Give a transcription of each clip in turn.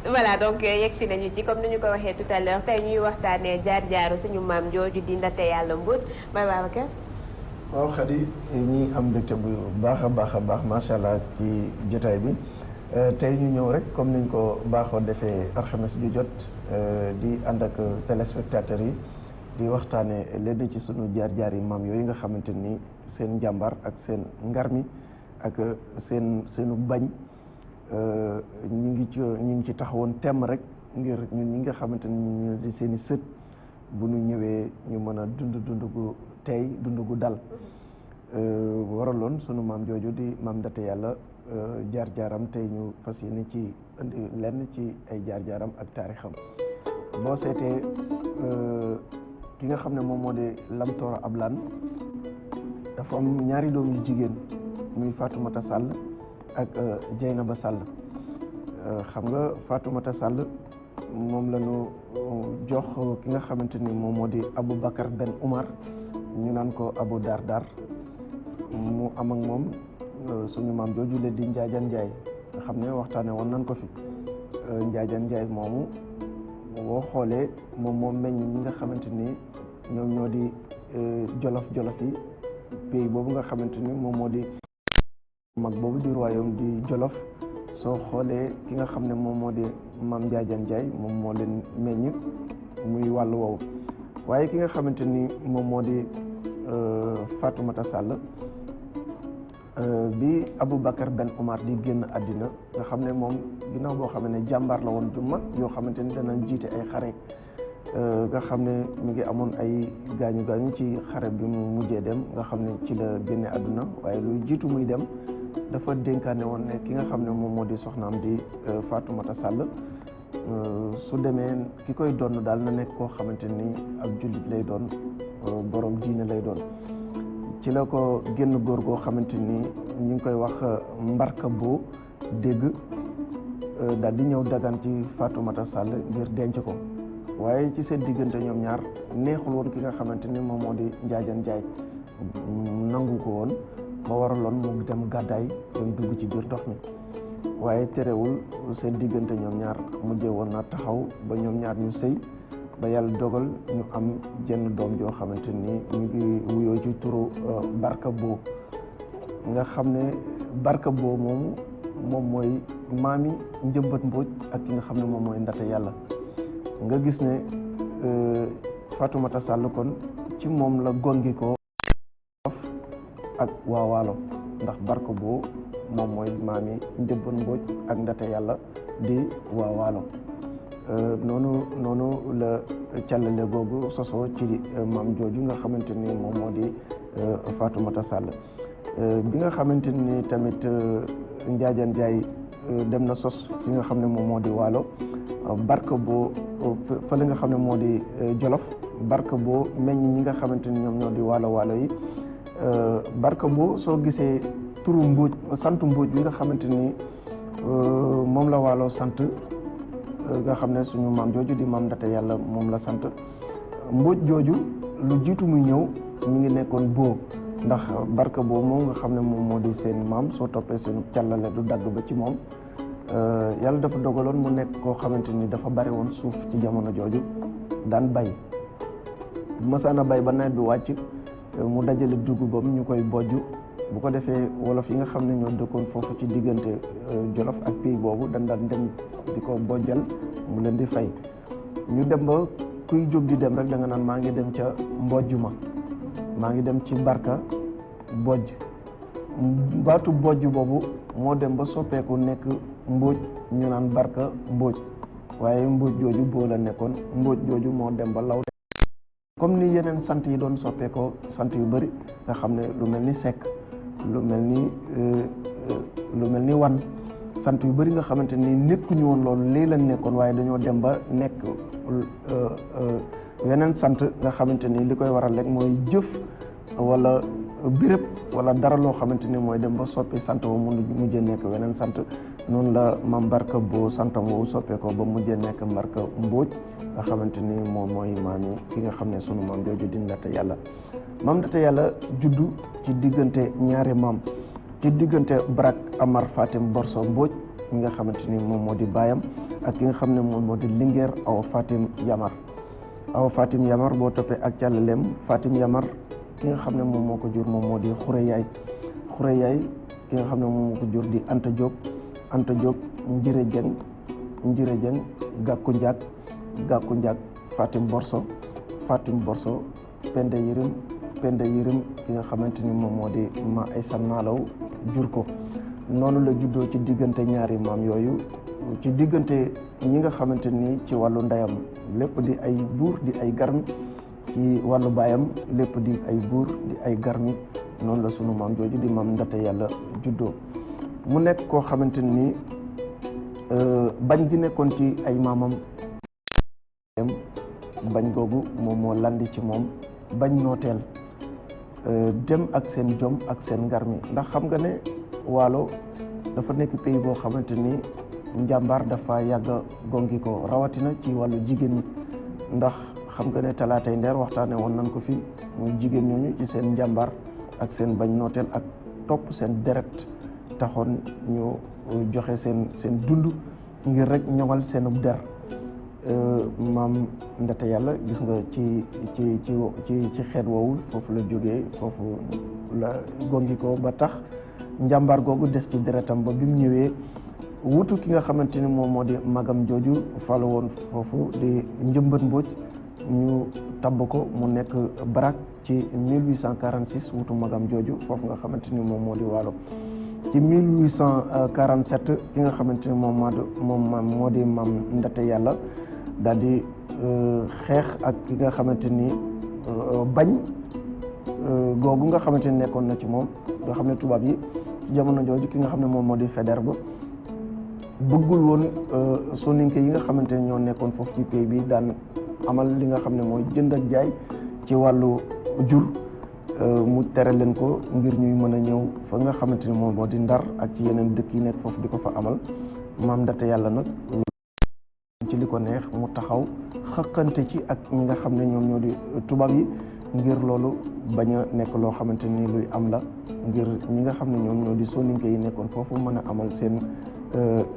voilà donc yegsi nañu ci comme ni ñu ko waxee tout à l'heure tey ñuy waxtaanee jaar-jaaru suñu maam jooju di Ndate Yàlla Mbodj Baye Babacar. waaw Khady ñi am mbégte bu baax a baax macha allah ci jotaay bi tey ñu ñëw rek comme niñ ko baaxoo defee alxames ju jot di ànd ak téléspectateurs yi di waxtaanee lenn ci sunu jaar-jaar yi maam yooyu nga xamante ni seen njàmbaar ak seen ngarmi ak seenu bañ. ñu ngi ci taxawoon temm rek ngir ñun ñi nga xamante ni ñu di seen i sët bu ñu ñëwee ñu mën a dund gu tey dund gu dal waraloon sunu maam jooju di maam Ndate Yàlla jaar-jaaram tey ñu fas yéene ci indi lenn ci ay jaar-jaaram ak taarixam boo seetee ki nga xam ne moom moo di Lamtooro Ablaan dafa am ñaari doom yu jigéen muy Fatoumata Sall ak Jeynaba Sall xam nga Fatoumata Sall moom la ñu jox ki nga xamante ni moom moo di Aboubacar Ben Oumar ñu naan ko Abou Dar Dar mu am ak moom suñu maam jooju le di Njaajaan Njaay nga xam ne waxtaane woon nañ ko fi Njaajaan Njaay moomu boo xoolee moom meññ ñi nga xamante ni ñoom ñoo di jolof yi pays boobu nga xamante ni moom moo di mag boobu di royaume di Jolof soo xoolee ki nga xam ne moom moo di maam Njaajaan Njaay moom moo leen meññ muy wàllu woowu waaye ki nga xamante ni moom moo di Fatoumata Sall bi Aboubacar Ben Oumar di génn àddina nga xam ne moom ginnaaw boo xam ne jàmbaar la woon ju mag yoo xamante ni danañ jiite ay xare nga xam ne mi ngi amoon ay gaañu ci xare bi mu mujjee dem nga xam ne ci la génne àdduna waaye lu jiitu muy dem dafa dénkaane woon ne ki nga xam ne moom moo di soxnaam di Fatoumata Sall su demee ki koy doon daal na nekk koo xamante ni ak jullit lay doon borom diine lay doon ci la ko génn góor goo xamante ni ñu ngi koy wax Mbarka Boo dégg daal di ñëw dagaan ci Fatoumata Sall ngir denc ko waaye ci seen diggante ñoom ñaar neexul woon ki nga xamante ni moom moo di Njaajaan Njaay nangu ko woon ba waraloon mu dem gàddaay dem dugg ci biir ndox mi waaye terewul seen diggante ñoom ñaar mujjee woon na taxaw ba ñoom ñaar ñu sëy ba yàlla dogal ñu am jenn doom joo xamante ni ñu ngi wuyoo ci turu Barka Boo nga xam ne Barka Boo moom mooy maami Njëmbat Mbodj ak ki nga xam ne moom mooy Ndate Yàlla nga gis ne Fatoumata Sall kon ci moom la gongi ko ak waa Waalo ndax Barka Boo moom mooy maami Njëmbat Mbodj ak Ndate Yàlla di waa Waalo noonu la càllale googu sosoo ci maam jooju nga xamante ni moom moo di Fatoumata Sall bi nga xamante ni tamit Njaajaan Njaay dem na sos fi nga xam ne moom moo di Waalo Barka Boo fële nga xam ne moo di Jolof Barka Boo meññ ñi nga xamante ni ñoom ñoo di waalo yi Barka Boo soo gisee turu Mbodj santu Mbodj bi nga xamante ni moom la Waalo sant nga xam ne suñu maam jooju di maam Ndate Yàlla moom la sant Mbodj jooju lu jiitu muy ñëw mi ngi nekkoon Boo ndax Barka Boo moom nga xam ne moom moo di seen maam soo toppee seen càllale du dagg ba ci moom yàlla dafa dogaloon mu nekk koo xamante ni dafa bari woon suuf ci jamono jooju daan bay mësaana bay ba nawet bi wàcc mu dajale dugubam ñu koy bojj bu ko defee wolof yi nga xam ne ñoo dëkkoon foofu ci diggante Jolof ak pays boobu dañ daan dem di ko bojjal mu leen di fay ñu dem ba kuy jóg di dem rek da nga naan maa ngi dem ca mbojj maa ngi dem ci Barka bojj baatu bojj boobu moo dem ba soppeeku nekk Mbodj ñu naan Barka Mbodj waaye Mbodj jooju Boo la nekkoon Mbodj jooju moo dem ba law comme ni yeneen sant yi doon soppeekoo sant yu bëri nga xam ne lu mel ni Seck lu mel ni Wan sant yu bëri nga xamante ni nekkuñu woon loolu lii lañ nekkoon waaye dañoo dem ba nekk yeneen sant nga xamante ni li koy waral rek mooy jëf wala béréb wala dara loo xamante ni mooy dem ba soppi sant wa mu mujjee nekk weneen sant noonu la maam Barka Boo santam woowu soppeekoo ba mujjee nekk Mbarka Mbodj nga xamante ni moom mooy maam yi ki nga xam ne sunu maam jooju di Ndate Yàlla maam Ndate Yàlla juddu ci diggante ñaari maam ci diggante Barak Amar Fatim Borso Mbodj mi nga xamante ni moom moo di baayam ak ki nga xam ne moom moo di Linguère Awa Fatim Yamar. Awa Fatim Yamar boo toppee ak càllaleem Fatim Yamar ki nga xam ne moom moo ko jur moom moo di Xure Yaay ki nga xam ne moom moo ko jur di Anta Diop Njire Jeng Gàkku Njaag Fatim Borso Penda Yirim ki nga xamante ni moom moo di ma Aysa Naalaw jur ko. noonu la juddoo ci diggante ñaari maam yooyu, ci diggante ñi nga xamante ni ci wàllu ndeyam lépp di ay buur di ay garmi, ci wàllu baayam lépp di ay buur di ay garmi. noonu la sunu maam jooju di maam Ndate Yàlla juddoo. mu nekk koo xamante ni bañ gi nekkoon ci ay maamam, bañ googu moom moo landi ci moom, bañ nooteel, dem ak seen jom ak seen ngarmi. ndax xam nga ne Waalo dafa nekk pays boo xamante ni njàmbaar dafa yàgg gongi ko, rawatina ci wàllu jigéen ñi. ndax xam nga ne Talaatay Ndeer waxtaane woon nañ ko fi, muy jigéen ñooñu ci seen njàmbaar ak seen bañ nooteel ak topp seen deret taxoon ñu joxe seen dund ngir rek ñoŋal seenub der. maam Ndate Yàlla gis nga ci xeet woowu foofu la jógee, foofu la gongi ko ba tax njàmbaar googu des ci deretam ba bi mu ñëwee wutu ki nga xamante ni moom moo di magam jooju falu woon foofu di Njëmbat Mbooj, ñu tabb ko mu nekk barak ci 1846 wutu magam jooju foofu nga xamante ni moom moo di Waalo. ci 1847 ki nga xamante ni moom moo di maam Ndate Yàlla daal di xeex ak ki nga xamante ni bañ googu nga xamante ni nekkoon na ci moom, nga xam ne tubaab yi ci jamono jooju ki nga xam ne moom moo di Faidherbe bëggul woon soninke yi nga xamante ne ñoo nekkoon foofu ci pays bi daan amal li nga xam ne mooy jënd ak jaay ci wàllu jur, mu tere leen ko ngir ñuy mën a ñëw fa nga xamante ni moom moo di Ndar ak ci yeneen dëkk yi nekk foofu di ko fa amal. maam Ndate Yàlla nag ci li ko neex mu taxaw xëkkante ci ak ñi nga xam ne ñoom ñoo di tubaab yi ngir loolu bañ a nekk loo xamante ni luy am la, ngir ñi nga xam ne ñoom ñoo di soninke yi nekkoon foofu mën a amal seen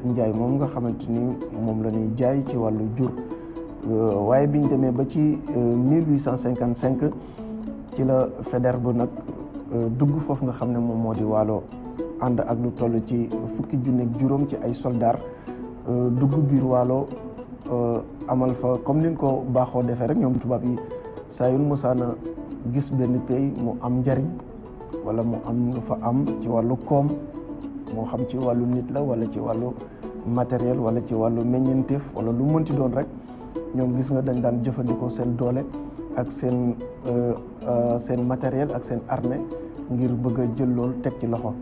njaay moom nga xamante ni moom la ñuy jaay ci wàllu jur. waaye biñ demee ba ci 1855 ci la Faidherbe nag dugg foofu nga xam ne moom moo di Waalo, ànd ak lu toll ci 10,000 ci ay soldaar dugg biir Waalo, amal fa comme niñ ko baaxoo defee rek. ñoom tubaab yi saa yu mosaana gis benn pays mu am njariñ wala mu am lu fa am ci wàllu koom, moo xam ci wàllu nit la wala ci wàllu matériel wala ci wàllu meññeenteef wala lu mënti doon rek, ñoom gis nga dañ daan jëfandikoo seen doole ak seen matériel ak seen armée ngir bëgg a jël loolu teg ci loxo.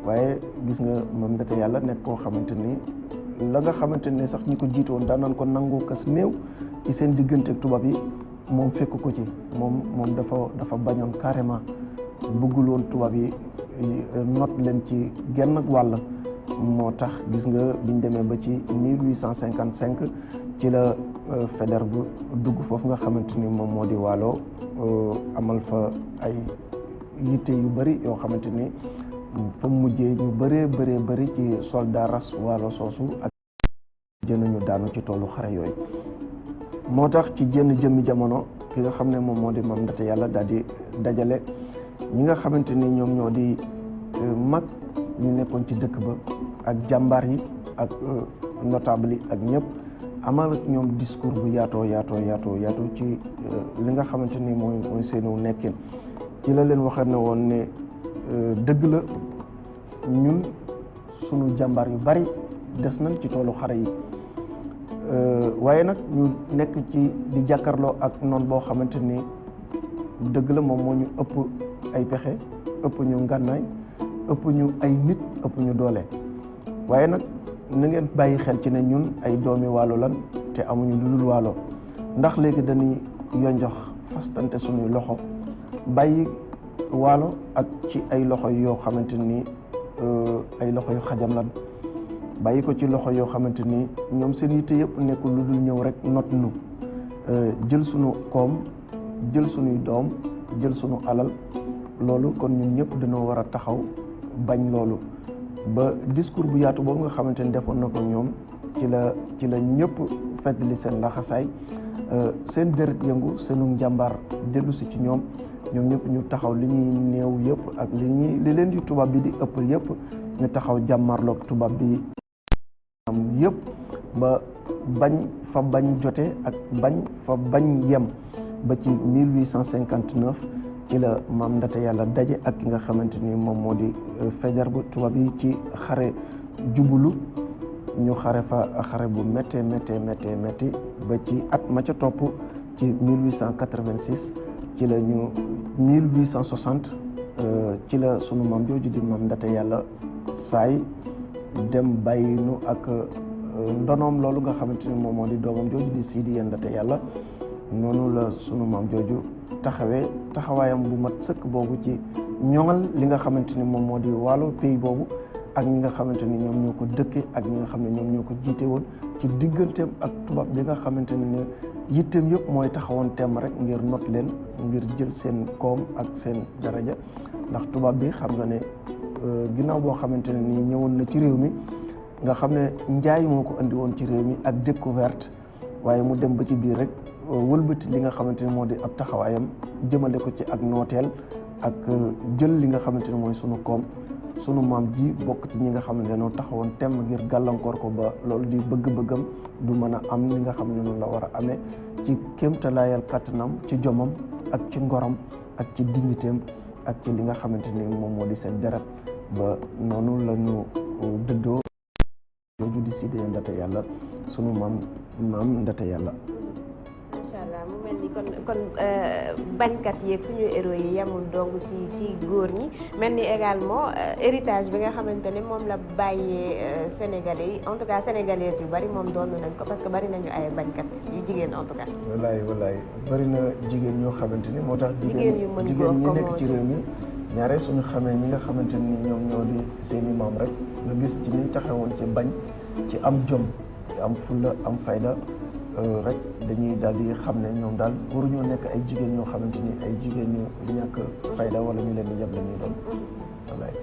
waaye gis nga moom Ndate Yàlla nekk koo xamante ni la nga xamante ne sax ñi ko jiitoon daan nañ ko nangu kas néew ci seen diggante ak tubaab yi, moom fekk ko ci. moom dafa bañoon carrément, bëggul woon tubaab yi not leen ci genn wàll. moo tax gis nga biñ demee ba ci 1855 ci la Faidherbe dugg foofu nga xamante ni moom moo di Waalo, amal fa ay yitte yu bëri yoo xamante ni fa mujjee ñu bëree ci soldat ras Waalo soosu ak jënañu daanu ci toolu xare yooyu. moo tax ci jenn jëmmi jamono ki nga xam ne moom moo di maam Ndate Yàlla daal di dajale ñi nga xamante ni ñoom ñoo di mag ñu nekkoon ci dëkk ba ak jàmbaar yi ak notable yi ak ñëpp, amal ak ñoom discours bu yaatoo ci li nga xamante ni mooy seenu nekkin. ci la leen waxee ne woon ne dëgg la ñun sunu jàmbaar yu bari des nañ ci toolu xare yi, waaye nag ñu nekk ci di jàkkaarloo ak noon boo xamante ni dëgg la moom moo ñu ëpp ay pexe, ëpp ñu ngànnaay, ëpp ñu ay nit, ëpp ñu doole. waaye nag na ngeen bàyyi xel ci ne ñun ay doomi Waalo lan te amuñu lu dul Waalo. ndax léegi dañuy yonjox fastante suñuy loxo bàyyi Waalo ak ci ay loxo yoo xamante ni ay loxo yu xajam lan, bàyyi ko ci loxo yoo xamante ni ñoom seen yitte yëpp nekkul lu dul ñëw rek not nu jël suñu koom, jël suñuy doom, jël suñu alal. loolu kon ñun ñëpp dañoo war a taxaw bañ loolu. ba discours bu yaatu boobu nga xamante ni defoon na ko ñoom ci la ñëpp feddali seen laxasaay seen deret yëngu seenu njàmbaar dellu si ci ñoom ñëpp ñu taxaw li ñuy néew yëpp ak li leen di tubaab bi di ëpp yëpp ñu taxaw jàmmarloog tubaab bi am yëpp ba bañ jote ak bañ yem ba ci 1859 ci la maam Ndate Yàlla daje ak ki nga xamante ni moom moo di Faidherbe tubaab yi ci xare jubulu ñu xare fa xare bu méttee ba ci at ma ca topp ci 1886 ci la ñu 1860 ci la sunu maam jooju di maam Ndate Yàlla saay dem bàyyi nu ak ndonoom loolu nga xamante ni moom moo di doomam jooju di Sidy Ndate Yàlla noonu la sunu maam jooju taxawaayam bu mat sëkk boobu ci ñoŋal li nga xamante ni moom moo di wàllu pays boobu ak ñi nga xamante ni ñoom ñoo ko dëkke ak ñi nga xam ne ñoom ñoo ko jiite woon ci digganteem ak tubaab bi nga xamante ne yitteem yëpp mooy taxawoon temm rek ngir not leen ngir jël seen koom ak seen daraja ndax tubaab bi xam nga ne ginnaaw boo xamante ne nii ñëwoon na ci réew mi nga xam ne njaay moo ko andi woon ci réew mi ak découverte waaye mu dem ba ci biir rek wëlbati li nga xamante ne moo di ab taxawaayam jëmale ko ci ak nooteel ak jël li nga xamante ne mooy sunu koom sunu maam ji bokk ci ñi nga xam ne dañoo taxawoon temm ngir gàllankoor ko ba loolu di bëgg-bëggam du mën a am li nga xam ne noonu la war a amee ci kéemtalaayal kàttanam ci jomam ak ci ngoram ak ci dignitéem ak ci li nga xamante ni moom moo di seen deret ba noonu la ñu dëddoo jooju di Sidy Ndate Yàlla sunu maam Ndate Yàlla. macha allah mu mel ni kon bañkat yeeg suñu héros yi yemul dong ci góor ñi mel ni également héritage bi nga xamante ni moom la bàyyee sénégalais yi en tout cas sénégalaises yu bari moom doon nañ ko parce que bari nañu ay bañkat yu jigéen en tout cas. wallaay bari na jigéen ñoo xamante ni moo tax. jigéen ñi nekk ci réew mi ñaare suñu xamee ñi nga xamante ni ñoom ñoo di seeni maam rek nga gis ci ni taxawoon ci bañ ci am jom ci am fulla am fayda. rek dañuy daal di xam ne ñoom daal waruñoo nekk ay jigéen ñoo xamante ni ay jigéen ñu ñàkk fayda wala ñu leen di yab la ñuy doon wallaay